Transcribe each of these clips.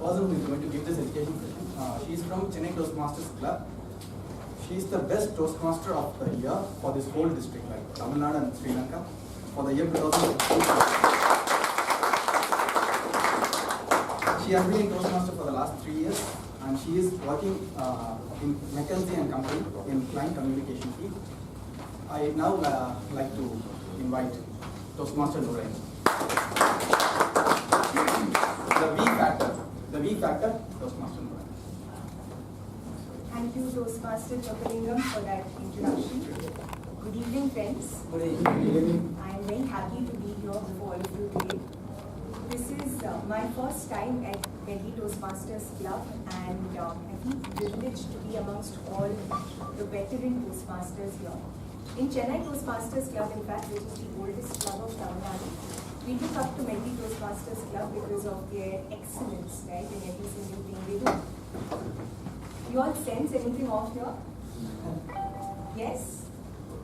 person who is going to give this education session. She is from Chennai Toastmasters Club. She is the best Toastmaster of the year for this whole district, like Tamil Nadu and Sri Lanka, for the year 2015. She has been a Toastmaster for the last 3 years, and she is working in McKinsey and Company in client communication field. I now like to invite Toastmaster Noorain. The V factor, Toastmaster Noorain. Thank you, Toastmaster Chakalingam, for that introduction. Good evening, friends. Good evening. I am very happy to be here before all of you today. This is my first time at Delhi Toastmasters Club, and I feel privileged to be amongst all the veteran Toastmasters here. In Chennai Toastmasters Club, in fact, which is the oldest club of Tamil Nadu, we look up to Delhi Toastmasters Club because of their excellence, right, in every single thing they do. You all sense anything off here? Yes?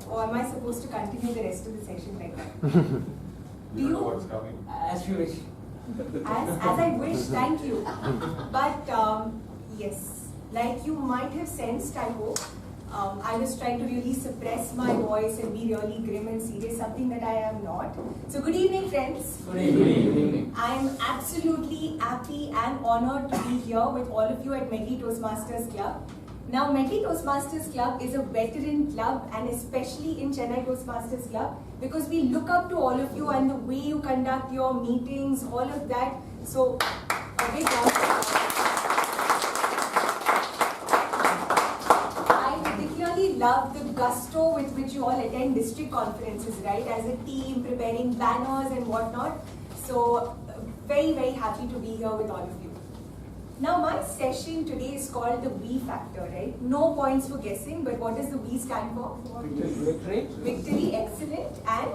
Or am I supposed to continue the rest of the session like that? Do you know what's coming? As you wish. As I wish, thank you. But yes, like you might have sensed, I hope, I was trying to really suppress my voice and be really grim and serious, something that I am not. So good evening, friends. Good evening. I am absolutely happy and honored to be here with all of you at Medley Toastmasters Club. Now, Medley Toastmasters Club is a veteran club, and especially in Chennai Toastmasters Club, because we look up to all of you and the way you conduct your meetings, all of that. So, a big round of applause. I particularly love the gusto with which you all attend district conferences, right? As a team, preparing banners and whatnot. So, very, very happy to be here with all of you. Now, my session today is called the V factor, right? No points for guessing, but what does the V stand for? Victory. Victory, excellent. And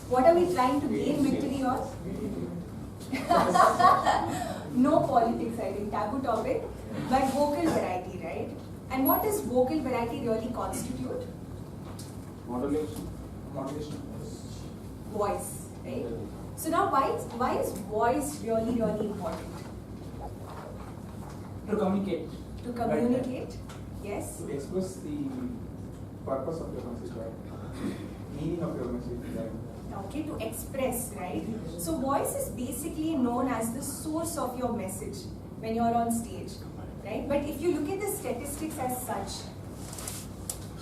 what are we trying to gain victory on? No politics, I think, taboo topic, but vocal variety, right? And what does vocal variety really constitute? Modulation. Voice, right? So now, why is voice really, really important? To communicate. To communicate, yes. To express the purpose of your message, right? Meaning of your message, right? Okay, to express, right? So voice is basically known as the source of your message when you're on stage, right? But if you look at the statistics as such,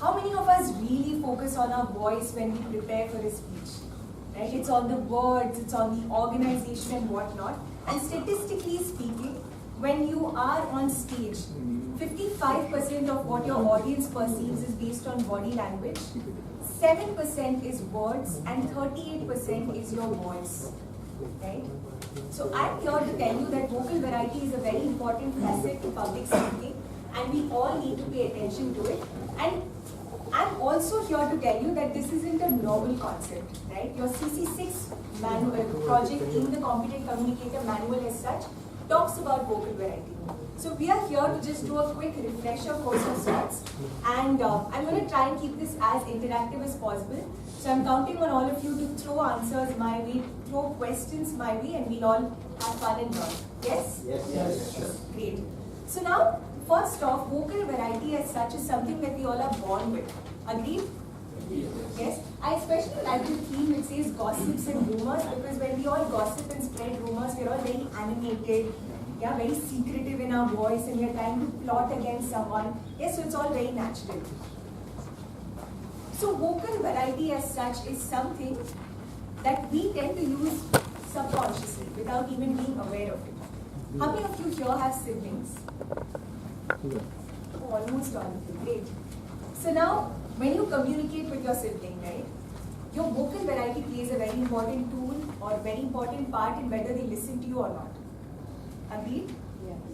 how many of us really focus on our voice when we prepare for a speech, right? It's on the words, it's on the organization and whatnot. And statistically speaking, when you are on stage, 55% of what your audience perceives is based on body language, 7% is words, and 38% is your voice, right? So I'm here to tell you that vocal variety is a very important facet to public speaking, and we all need to pay attention to it. And I'm also here to tell you that this isn't a novel concept, right? Your CC6 manual project in the Competent Communicator manual as such talks about vocal variety. So we are here to just do a quick refresher course of sorts, and I'm going to try and keep this as interactive as possible. So I'm counting on all of you to throw answers my way, throw questions my way, and we'll all have fun and learn. Yes? Yes. Great. So now, first off, vocal variety as such is something that we all are born with. Agreed? Yes. I especially like the theme which says gossips and rumors, because when we all gossip and spread rumors, we're all very animated, yeah, very secretive in our voice, and we're trying to plot against someone. Yes, so it's all very natural. So vocal variety as such is something that we tend to use subconsciously without even being aware of it. How many of you here have siblings? Oh, almost all of you. Great. So now, when you communicate with your sibling, right, your vocal variety plays a very important tool or a very important part in whether they listen to you or not. Agreed?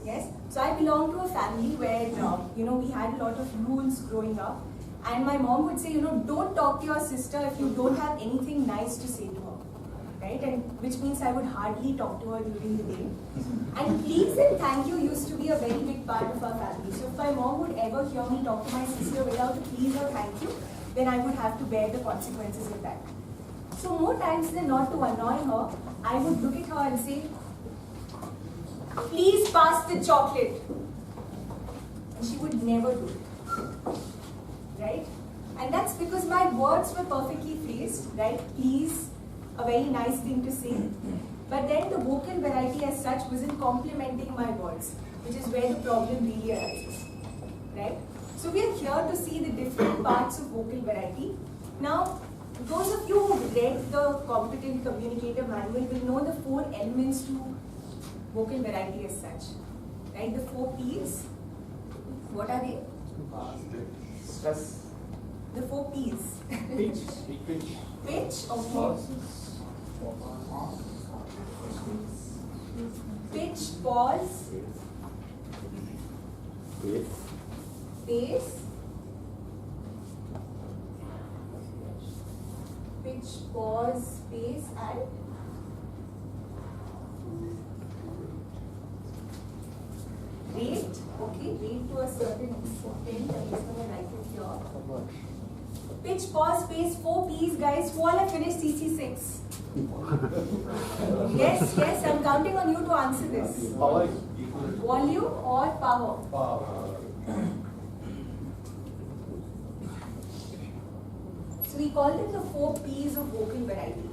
Yes. So I belong to a family where, we had a lot of rules growing up. And my mom would say, don't talk to your sister if you don't have anything nice to say to her. Right? And which means I would hardly talk to her during the day. And please and thank you used to be a very big part of our family. So if my mom would ever hear me talk to my sister without a please or thank you, then I would have to bear the consequences of that. So more times than not, to annoy her, I would look at her and say, Please pass the chocolate. And she would never do it. Right? And that's because my words were perfectly phrased, right? Please, a very nice thing to say. But then the vocal variety as such wasn't complementing my words, which is where the problem really arises, right? So we are here to see the different parts of vocal variety. Now, those of you who read the Competent Communicator Manual will know the 4 elements to vocal variety as such, right? The 4 P's. What are they? Stress. The 4 P's. Pitch. Pitch. Pitch, okay. Pitch, pause. Pace. Pitch, pause, pace, and rate. Okay, rate to a certain extent. I'm just going to write it here. Pitch, pause, pace, 4 P's, guys. Who all have finished CC6? Yes, yes, I'm counting on you to answer this. Power. Volume or power? So we call them the 4 P's of vocal variety,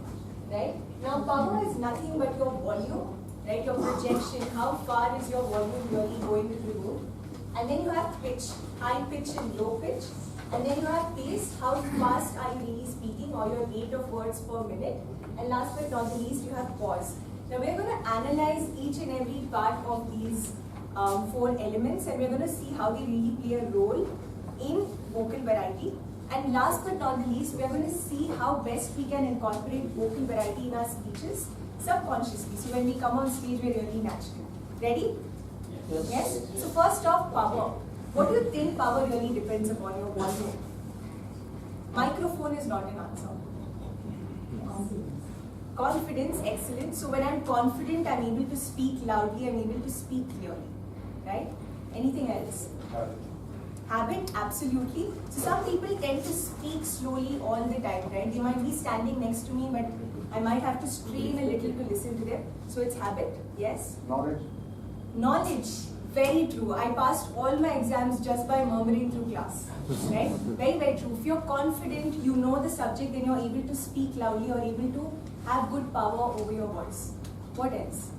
right? Now power is nothing but your volume, right? Your projection, how far is your volume really going to the room? And then you have pitch, high pitch and low pitch. And then you have pace, how fast are you really speaking, or your rate of words per minute. And last but not the least, you have pause. Now we're going to analyze each and every part of these 4 elements, and we're going to see how they really play a role in vocal variety. And last but not the least, we're going to see how best we can incorporate vocal variety in our speeches subconsciously. So when we come on stage, we're really natural. Ready? Yes? So first off, power. What do you think power really depends upon? Your volume. Microphone is not an answer. Confidence, excellent. So when I'm confident, I'm able to speak loudly, I'm able to speak clearly. Right? Anything else? Habit, absolutely. So some people tend to speak slowly all the time, right? They might be standing next to me, but I might have to strain a little to listen to them. So it's habit, yes? Knowledge. Knowledge, very true. I passed all my exams just by murmuring through class, right? Very, very true. If you're confident, you know the subject, then you're able to speak loudly, you're able to have good power over your voice. What else?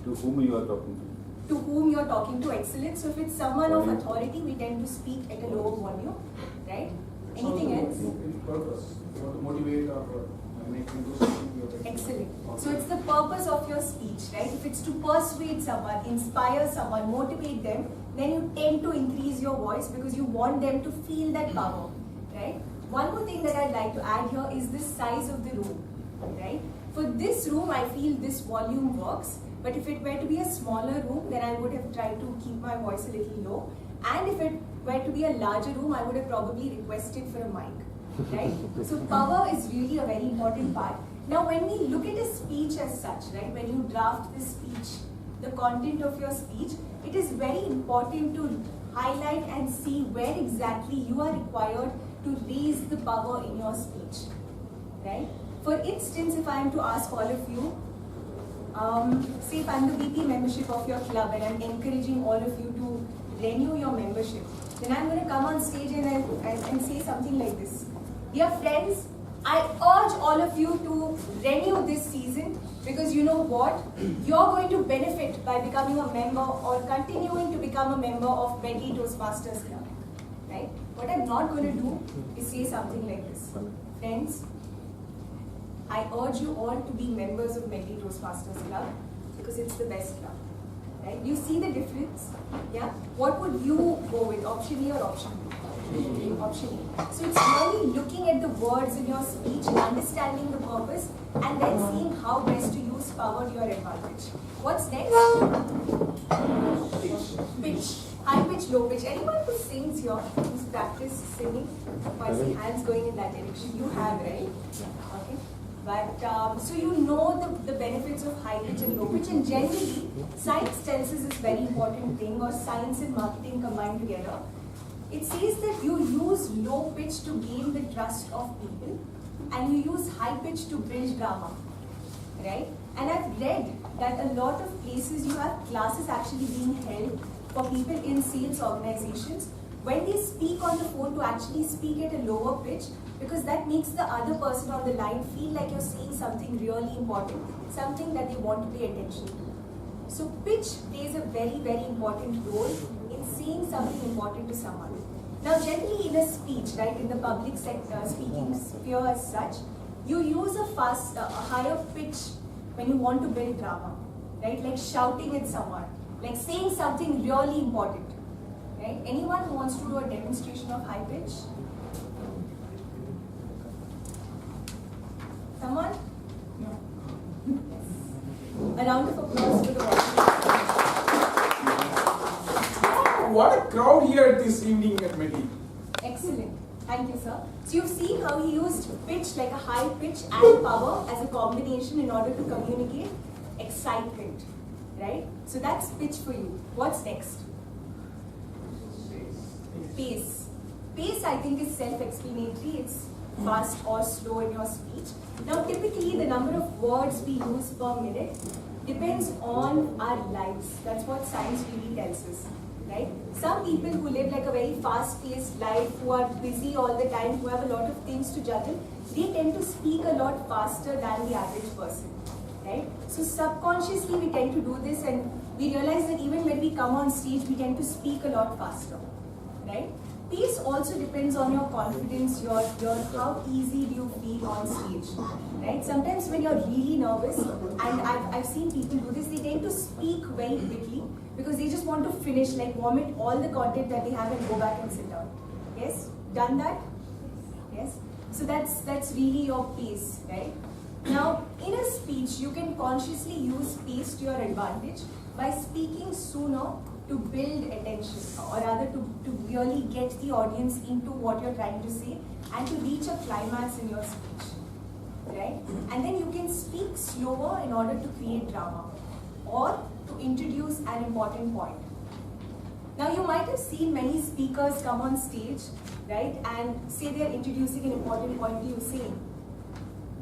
To whom you are talking to? To whom you're talking to, excellent. So if it's someone of authority, we tend to speak at a lower volume, right? Anything else? Purpose. You want to motivate or make people something. Excellent. So it's the purpose of your speech, right? If it's to persuade someone, inspire someone, motivate them, then you tend to increase your voice because you want them to feel that power, right? One more thing that I'd like to add here is the size of the room, right? For this room, I feel this volume works. But if it were to be a smaller room, then I would have tried to keep my voice a little low. And if it were to be a larger room, I would have probably requested for a mic, right? So power is really a very important part. Now when we look at a speech as such, right, when you draft this speech, the content of your speech, it is very important to highlight and see where exactly you are required to raise the power in your speech, right? For instance, if I am to ask all of you, say if I'm the VP membership of your club and I'm encouraging all of you to renew your membership, then I'm going to come on stage and say something like this. Dear friends, I urge all of you to renew this season because you know what? You're going to benefit by becoming a member or continuing to become a member of Bentley Toastmasters Club. Right? What I'm not going to do is say something like this. Friends, I urge you all to be members of Bentley Toastmasters Club because it's the best club. Right? You see the difference? Yeah? What would you go with? Option A or option B? Option A. So it's really looking at the words in your speech, understanding the purpose, and then seeing how best to use power to your advantage. What's next? Pitch. High pitch, low pitch. Anyone who sings here, who's practiced singing? I see hands going in that direction. You have, right? Okay. But, so you know the benefits of high pitch and low pitch, and generally, science tells us this very important thing, or science and marketing combined together. It says that you use low pitch to gain the trust of people, and you use high pitch to build drama, right? And I've read that a lot of places you have classes actually being held for people in sales organizations when they speak on the phone to actually speak at a lower pitch, because that makes the other person on the line feel like you're saying something really important, something that they want to pay attention to. So pitch plays a very, very important role in saying something important to someone. Now generally in a speech, right, in the public sector, speaking sphere as such, you use a higher pitch when you want to build drama, right, like shouting at someone, like saying something really important. Right? Anyone who wants to do a demonstration of high pitch? Someone? No. Yes. A round of applause for the audience. What a crowd here this evening at Medi. Excellent. Thank you, sir. So you've seen how he used pitch, like a high pitch and power as a combination in order to communicate excitement. Right? So that's pitch for you. What's next? Pace. Pace, I think, is self-explanatory. It's fast or slow in your speech. Now, typically, the number of words we use per minute depends on our lives. That's what science really tells us, right? Some people who live like a very fast-paced life, who are busy all the time, who have a lot of things to juggle, they tend to speak a lot faster than the average person, right? So subconsciously, we tend to do this, and we realize that even when we come on stage, we tend to speak a lot faster. Right? Pace also depends on your confidence, your how easy do you feel on stage, right? Sometimes when you're really nervous, and I've seen people do this, they tend to speak very quickly because they just want to finish, like vomit all the content that they have and go back and sit down. Yes? Done that? Yes? So that's really your pace, right? Now, in a speech, you can consciously use pace to your advantage by speaking sooner to build attention, or rather to really get the audience into what you're trying to say and to reach a climax in your speech, right? And then you can speak slower in order to create drama or to introduce an important point. Now you might have seen many speakers come on stage, right, and say they're introducing an important point to you, saying,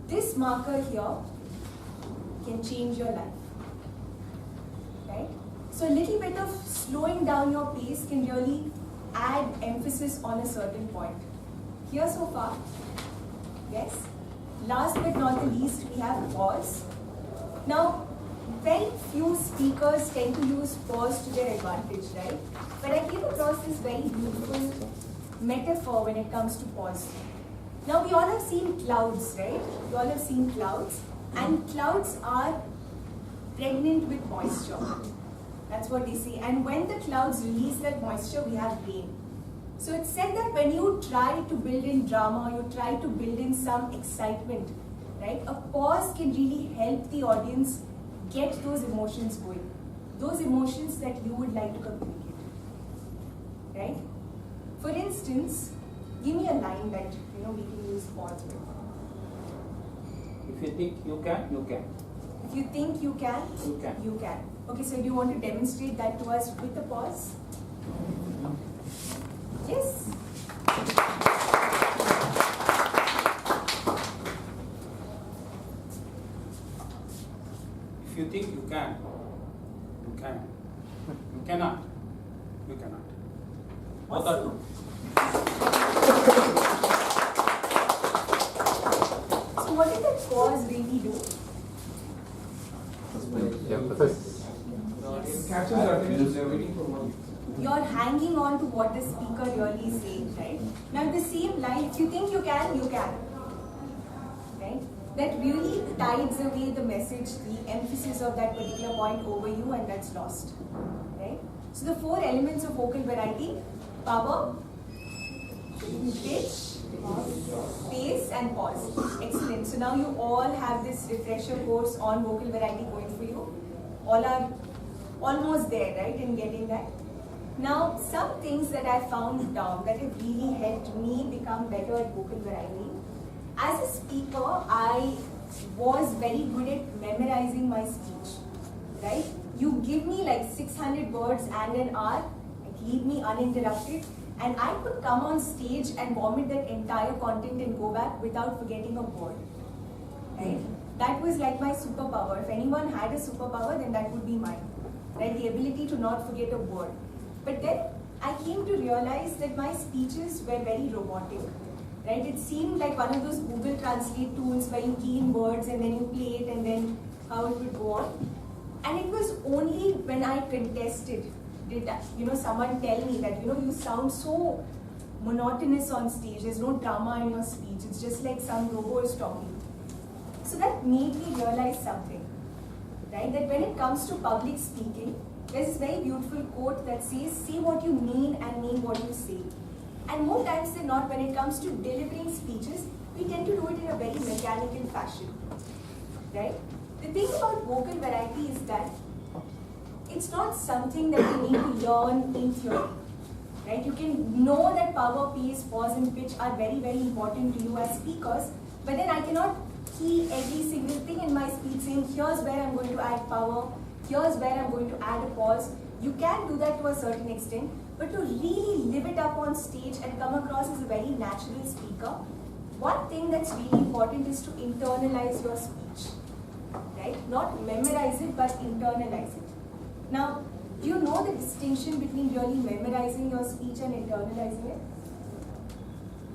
this marker here can change your life, right? So a little bit of slowing down your pace can really add emphasis on a certain point. Here so far, yes. Last but not the least, we have pause. Now, very few speakers tend to use pause to their advantage, right? But I came across this very beautiful metaphor when it comes to pause. Now, we all have seen clouds, right? We all have seen clouds, and clouds are pregnant with moisture. That's what they say. And when the clouds release that moisture, we have rain. So it's said that when you try to build in drama, you try to build in some excitement, right? A pause can really help the audience get those emotions going. Those emotions that you would like to communicate, right? For instance, give me a line that, we can use pause with. If you think you can, you can. If you think you can, You can. you can. Okay, so do you want to demonstrate that to us with a pause? Yes. If you think you can, you can. You cannot, you cannot. Both are true. So what did that pause really do? It captures the attention, they're waiting for one. You're hanging on to what the speaker really is saying, right? Now the same line, if you think you can, you can. Right? That really tides away the message, the emphasis of that particular point over you, and that's lost. Right? So the 4 elements of vocal variety: power, pitch, pace, and pause. Excellent. So now you all have this refresher course on vocal variety going for you. All are almost there, right, in getting that. Now, some things that I found down that have really helped me become better at vocal variety. As a speaker, I was very good at memorizing my speech, right? You give me like 600 words and an hour, like leave me uninterrupted, and I could come on stage and vomit that entire content and go back without forgetting a word, right? that was like my superpower. If anyone had a superpower, then that would be mine, right? The ability to not forget a word. But then I came to realize that my speeches were very robotic, right? It seemed like one of those Google Translate tools where you key in words and then you play it and then how it would go on. And it was only when I contested did someone tell me that, you sound so monotonous on stage. There's no drama in your speech. It's just like some robot is talking. So that made me realize something, right? That when it comes to public speaking, there's this very beautiful quote that says, say what you mean and mean what you say. And more times than not, when it comes to delivering speeches, we tend to do it in a very mechanical fashion, right? The thing about vocal variety is that it's not something that you need to learn in theory, right? You can know that power, pace, pause and pitch are very, very important to you as speakers, but then I cannot key every single thing in my speech saying, here's where I'm going to add power, here's where I'm going to add a pause. You can do that to a certain extent, but to really live it up on stage and come across as a very natural speaker, one thing that's really important is to internalize your speech, right? Not memorize it, but internalize it. Now, do you know the distinction between really memorizing your speech and internalizing it?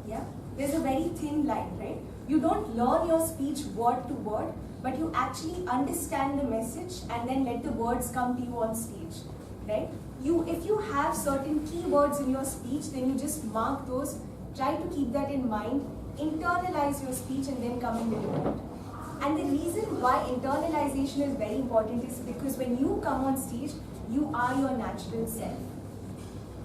Yeah? There's a very thin line, right? You don't learn your speech word to word, but you actually understand the message and then let the words come to you on stage, right? If you have certain keywords in your speech, then you just mark those, try to keep that in mind, internalize your speech and then come and deliver it. And the reason why internalization is very important is because when you come on stage, you are your natural self,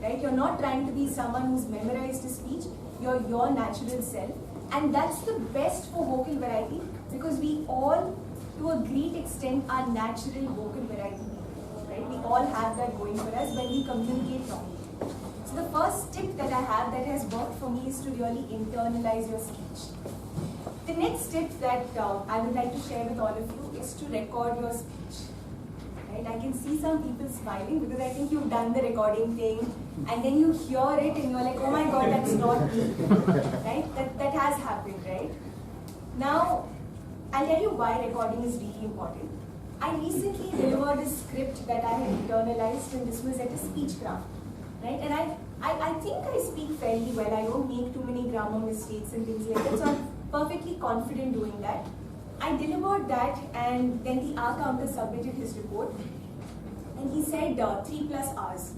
right? You're not trying to be someone who's memorized a speech, you're your natural self. And that's the best for vocal variety because we all, to a great extent, are natural vocal variety people, right? We all have that going for us when we communicate properly. So the first tip that I have that has worked for me is to really internalize your speech. The next tip that I would like to share with all of you is to record your speech. Right? I can see some people smiling because I think you've done the recording thing and then you hear it and you're like, oh my god, that's not me. Right? That has happened, right? Now, I'll tell you why recording is really important. I recently delivered a script that I had internalized and this was at a speech craft. Right? And I think I speak fairly well. I don't make too many grammar mistakes and things like that. So I'm perfectly confident doing that. I delivered that and then the R counter submitted his report and he said 3+ hours.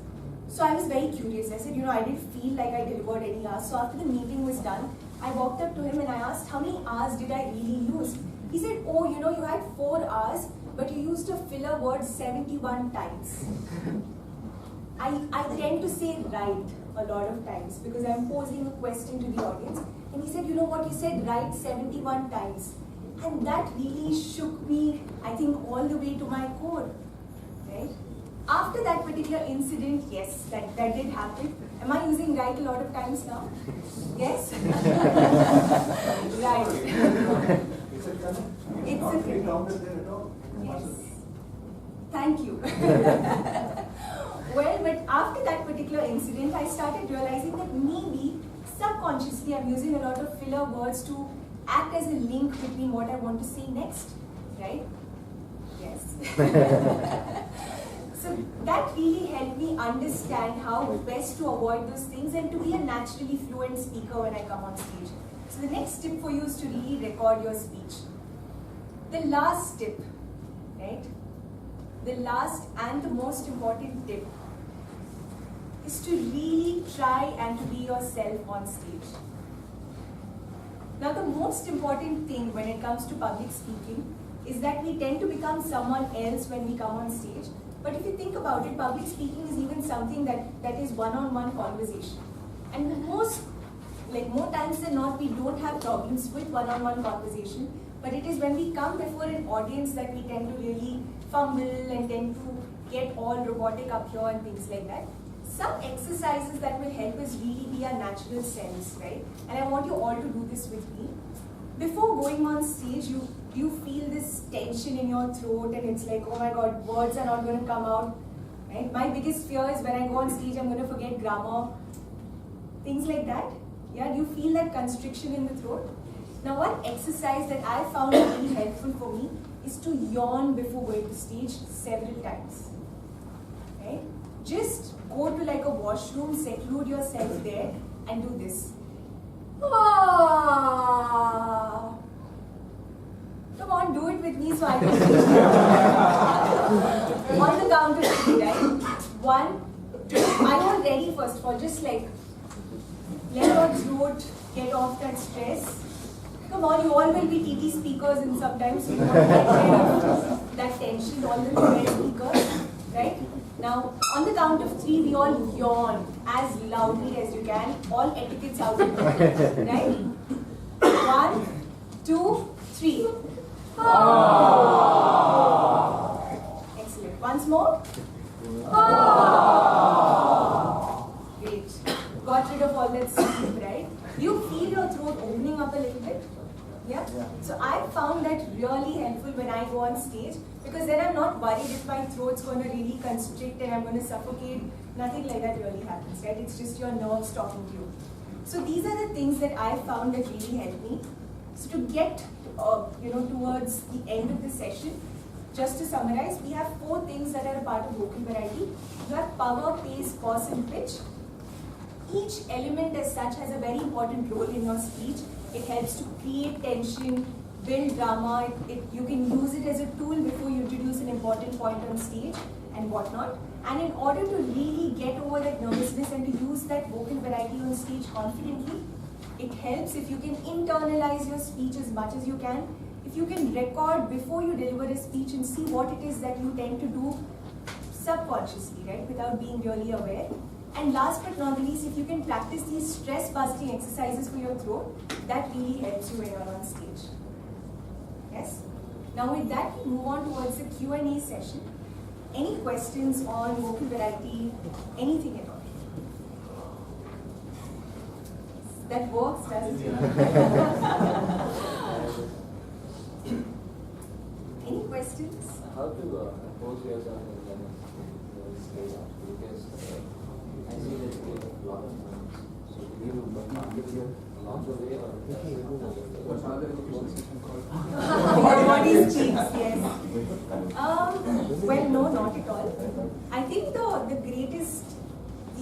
So I was very curious. I said, I didn't feel like I delivered any hours. So after the meeting was done, I walked up to him and I asked, how many hours did I really use? He said, oh, you had 4 hours, but you used a filler word 71 times. I tend to say right a lot of times because I'm posing a question to the audience. And he said, you know what, you said right 71 times. And that really shook me, I think, all the way to my core, right? After that particular incident, yes, that did happen. Am I using right a lot of times now? Yes? Right. It's a connect. It's Not a very connect. rounded there at all. Yes. Thank you. Well, but after that particular incident, I started realizing that maybe subconsciously I'm using a lot of filler words to act as a link between what I want to say next, right? Yes. So that really helped me understand how best to avoid those things and to be a naturally fluent speaker when I come on stage. So the next tip for you is to really record your speech. The last tip, right? The last and the most important tip is to really try and to be yourself on stage. Now the most important thing when it comes to public speaking is that we tend to become someone else when we come on stage. But if you think about it, public speaking is even something that is one-on-one conversation. And more times than not, we don't have problems with one-on-one conversation. But it is when we come before an audience that we tend to really fumble and tend to get all robotic up here and things like that. Some exercises that will help us really be our natural selves, right? And I want you all to do this with me. Before going on stage, you feel this tension in your throat and it's like, oh my god, words are not going to come out, right? My biggest fear is when I go on stage, I'm going to forget grammar, things like that. Yeah, do you feel that constriction in the throat? Now one exercise that I found really helpful for me is to yawn before going to stage several times. Right? Just go to like a washroom, seclude yourself there and do this. Ah. Come on, do it with me so I can teach you. On the count of 3, right? 1, 2. I want ready first of all, just like let your throat get off that stress. Come on, you all will be TT speakers and sometimes you want to get rid of that tension, all the TT speakers, right? Now, on the count of 3, we all yawn as loudly as you can, all etiquettes out of it, right? 1, 2, 3. Ah. Excellent. Once more. Ah. Great. Got rid of all that sleep, right? You feel your throat opening up a little bit? Yeah? So I found that really helpful when I go on stage, because then I'm not worried if my throat's going to really constrict and I'm going to suffocate. Nothing like that really happens, right? It's just your nerves talking to you. So these are the things that I found that really helped me. So to get towards the end of the session, just to summarize, we have 4 things that are a part of vocal variety. You have power, pace, pause and pitch. Each element as such has a very important role in your speech. It helps to create tension, build drama. You can use it as a tool before you introduce an important point on stage and whatnot. And in order to really get over that nervousness and to use that vocal variety on stage confidently, it helps if you can internalize your speech as much as you can. If you can record before you deliver a speech and see what it is that you tend to do subconsciously, right, without being really aware. And last but not the least, if you can practice these stress-busting exercises for your throat, that really helps you when you're on stage. Yes? Now with that, we move on towards the Q&A session. Any questions on vocal variety, anything at all? That works, doesn't it? Any questions? How to pose yourself in the stage? Because I see that you have a lot of times. So do you along the way or What's another education system called? Body speaks, yes. Well, no, not at all. I think the greatest,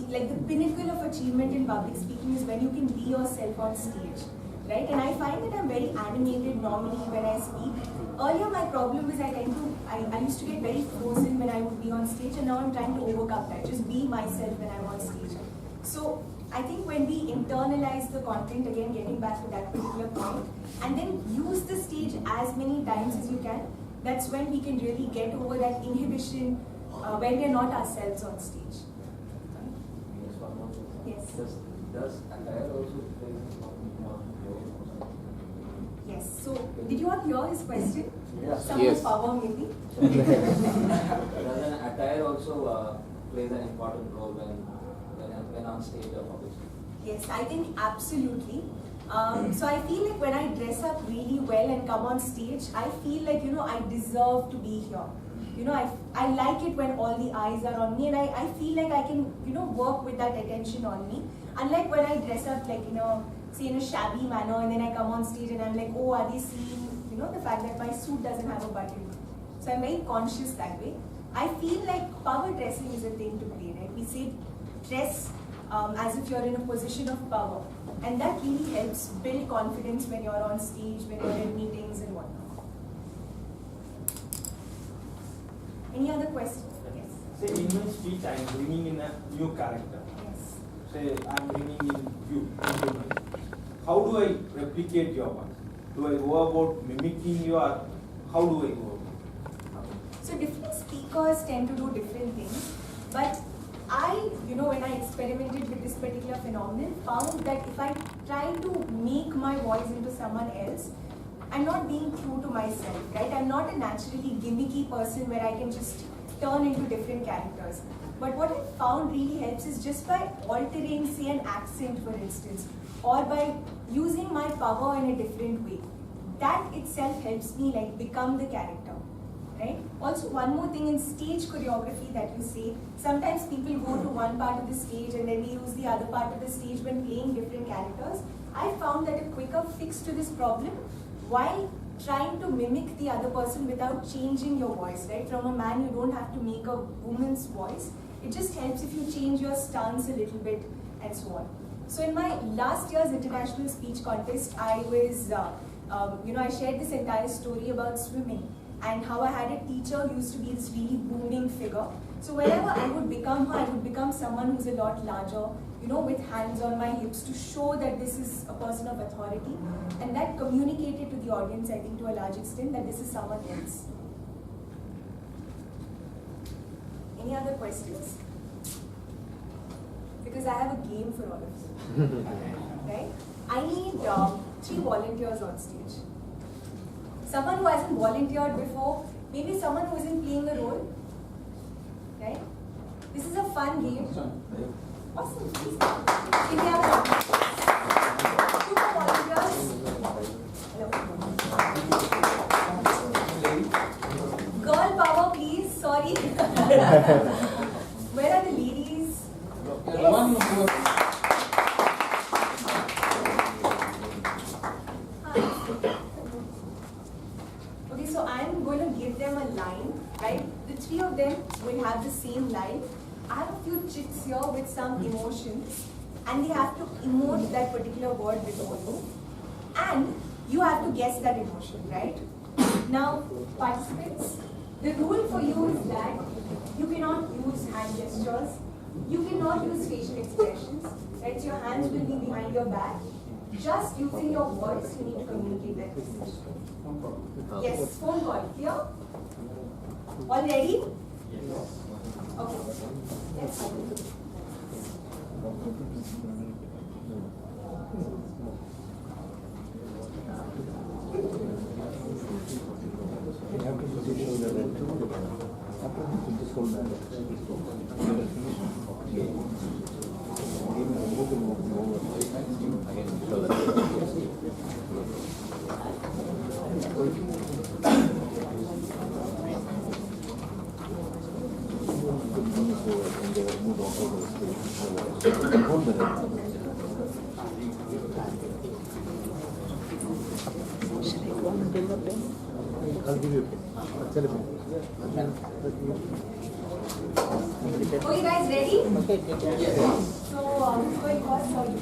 like the pinnacle of achievement in public speaking is when you can be yourself on stage, right? And I find that I'm very animated normally when I speak. Earlier, my problem is I used to get very frozen when I would be on stage, and now I'm trying to overcome that, just be myself when I'm on stage. So I think when we internalize the content, again getting back to that particular point, and then use the stage as many times as you can, that's when we can really get over that inhibition when we're not ourselves on stage. Yes. Does attire also play an important role? Yes. So, did you all hear his question? Yes. Some Yes. of power maybe? Does an attire also plays an important role when on stage or public speaking? Yes, I think absolutely. So I feel like when I dress up really well and come on stage, I feel like, I deserve to be here. I like it when all the eyes are on me, and I feel like I can, work with that attention on me. Unlike when I dress up like, say in a shabby manner, and then I come on stage and I'm like, oh, are they seeing, the fact that my suit doesn't have a button? So I'm very conscious that way. I feel like power dressing is a thing to play, right? We say dress as if you're in a position of power. And that really helps build confidence when you're on stage, when you're in meetings and whatnot. Any other questions? Yes. Say in my speech I am bringing in a new character. Yes. Say I am bringing in you. How do I replicate your one? Do I go about mimicking you, or how do I go about? So different speakers tend to do different things, but I, when I experimented with this particular phenomenon, found that if I try to make my voice into someone else, I'm not being true to myself, right? I'm not a naturally gimmicky person where I can just turn into different characters. But what I found really helps is just by altering, say, an accent, for instance, or by using my power in a different way. That itself helps me become the character, right? Also, one more thing in stage choreography that you say, sometimes people go to one part of the stage and then they use the other part of the stage when playing different characters. I found that a quicker fix to this problem, while trying to mimic the other person without changing your voice, right? From a man, you don't have to make a woman's voice. It just helps if you change your stance a little bit and so on. So in my last year's international speech contest, I was, I shared this entire story about swimming and how I had a teacher who used to be this really booming figure. So whenever I would become her, I would become someone who's a lot larger, with hands on my hips to show that this is a person of authority. And that communicated to the audience, I think, to a large extent, that this is someone else. Any other questions? Because I have a game for all of you. Right? I need 3 volunteers on stage. Someone who hasn't volunteered before, maybe someone who isn't playing a role. Right? This is a fun game. Awesome. Please. Can we have a 2 more volunteers? Hello. Girl power, please. Sorry. Where are the ladies? Yes. Okay, so I'm going to give them a line, right? The 3 of them will have the same line. I have a few chicks here with some emotions, and they have to emote that particular word before you. And you have to guess that emotion, right? Now, participants, the rule for you is that you cannot use hand gestures, you cannot use facial expressions, right? So your hands will be behind your back. Just using your voice, you need to communicate that message. Yes, phone call. Clear? All ready? Yes. Okay. Yes. I'll give you a telephone. Okay, guys, ready? Yes. So, who's going first or you?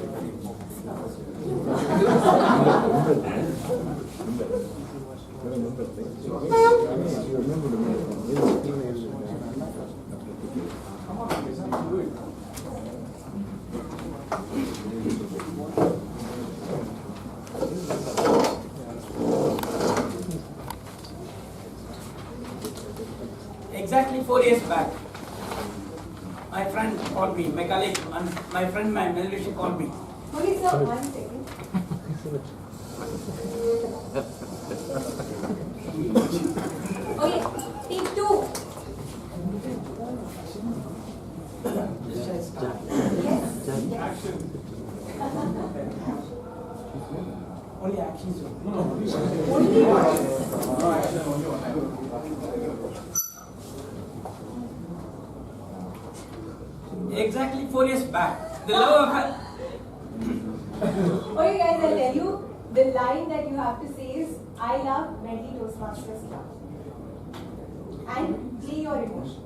Exactly 4 years back, my friend called me, my colleague, and my friend, my Melvish called me. Okay, sir, 1 second. Okay, take 2. Yes. Action. Only actions. Exactly 4 years back, the love affair. Okay, guys, I'll tell you the line that you have to say is I love Medley Toastmasters Club. And play your emotion.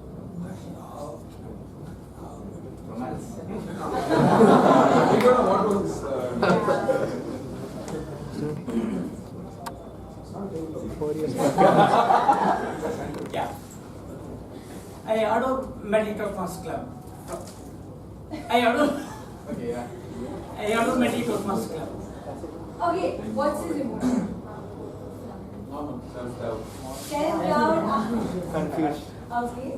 Romance. We don't know what was Yeah. I adore Medley Toastmasters Club. I adore. Okay, yeah. I adore Medley Toastmasters Club. Okay, what's his emotion? Normal. Self-doubt. Self-doubt. Confused. Okay.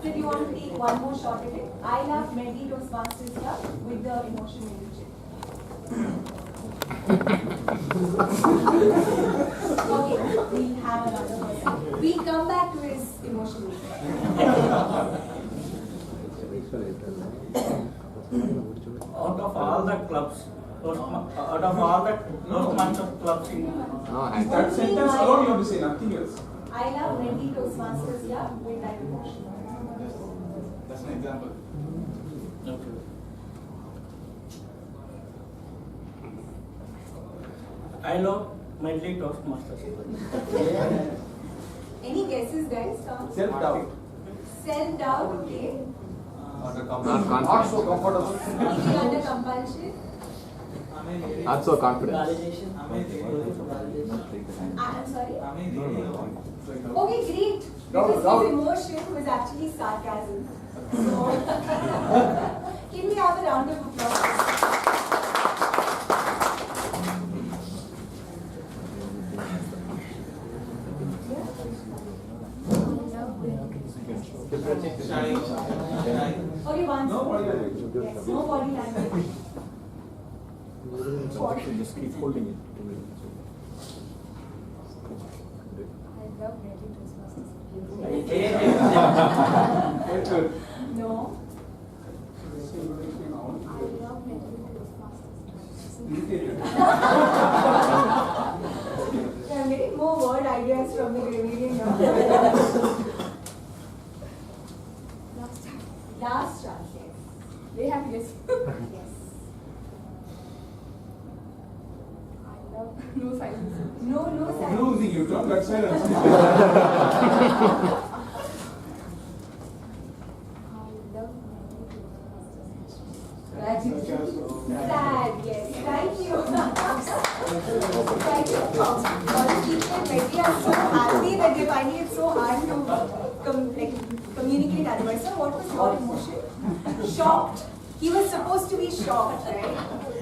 So do you want to take one more shot at it? I love Medley Toastmasters Club with the emotion in the chip. Okay, we'll have another person. We'll come back to his emotion later. Out of all the clubs, out of all the Toastmasters clubs in That sentence alone you have to say nothing else. I love Medley Toastmasters Club with that emotion. That's an example. I love medley Toastmasters. Any guesses, guys? Self-doubt. Self-doubt, okay. Not so comfortable. Eating under compulsion. Not so confident. Validation. I'm sorry? Okay, great. Because his emotion was actually sarcasm. So, can we have a round of applause? Okay, one. No body language. Yes, no body language. Just keep holding it. I love Merry Christmas. Very good. No. I love Merry Christmas. I'm getting more word ideas from the Grammarly now. Last chance, yes. They have yes. Yes. I love no silence. No silence. Losing you, don't let silence. I love Sad, yes. Thank you. Thank you. All the people at Medley are so happy that they find it so hard to communicate otherwise. So what was your emotion? Shocked. He was supposed to be shocked, right?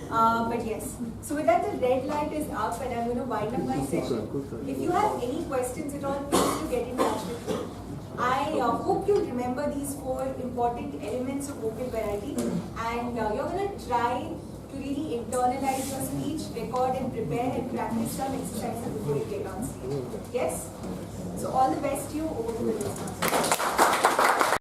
But yes. So with that, the red light is up and I'm going to wind up my session. If you have any questions at all, please do get in touch with me. I hope you remember these 4 important elements of vocal variety, and you're going to try to really internalize your speech, record and prepare and practice some exercises before you get on stage. Yes? So all the best to you. Over to the listeners.